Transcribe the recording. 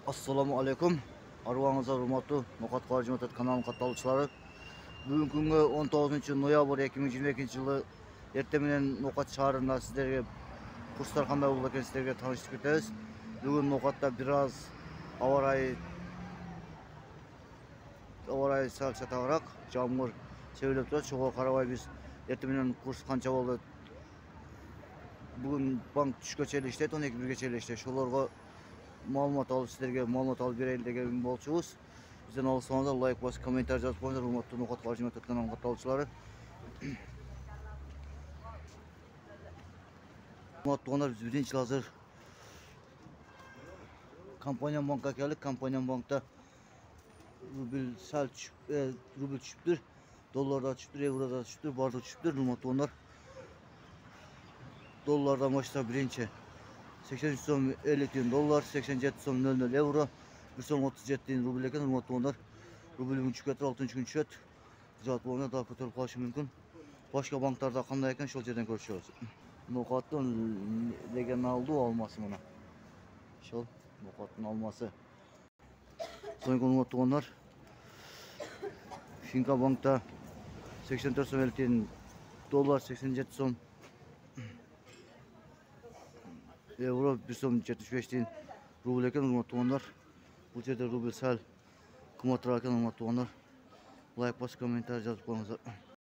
Assalamu alaikum. Arvağınıza hurmatlı Nokat Qarjı Metat kanalının katılışçıları. Bugün günü 19 noyabr 2022 yılı erteminen Nokat şahrında sizlerge kurslar qanday boldu eken sizlerge tanıştık eteriz. Bugün Nokat'ta biraz avarayı sal çatağırak yağmur sevilip turат. Şoğa karabay biz erteminen kurs kança boldu. Bugün bank түшкө чейин иштейт, 12-1 чейин иштейт. Шолорго маалымат алып сіздерге маалымат алып берейин деген болчубуз. Бизден алсаңыздар лайк басып, комментарий жазып коюңуздар, урматтуу Nokat Qarjı Metat каналынын катталуучулары. Урматтуу биз биринчи азыр компания банкка келдик. Компания банкта рубль сәл түшүп, рубль түшүптүр, доллар да түшүптүр, евро да түшүптүр, бардыгы түшүптүр. Урматтуу доллардан баштап биринчи 83 сом 50 тиын доллар, 87 сом 00 евро, 1 сом 37 тиын рубль екен. Урматтуу рубль бүгүн түшүп кетти, 6-нчы күн түшөт. Жат болғанда да көтөрүп калышы мүмкүн. Башка банктарда кандай экен, ошол жерден көрүшөбүз. Нокаттын регионалдуу алмасы мына. Ошол Нокаттын алмасы. Урматтуу Финка банкта 84 сом 50 тиын доллар, 87 сом евро, 1 сом 75 тиын рубль екен. Урматтуу бул жерде рубль сәл кымбатыраак экен. Урматтуу лайк басып, комментарий жазып коюңуздар.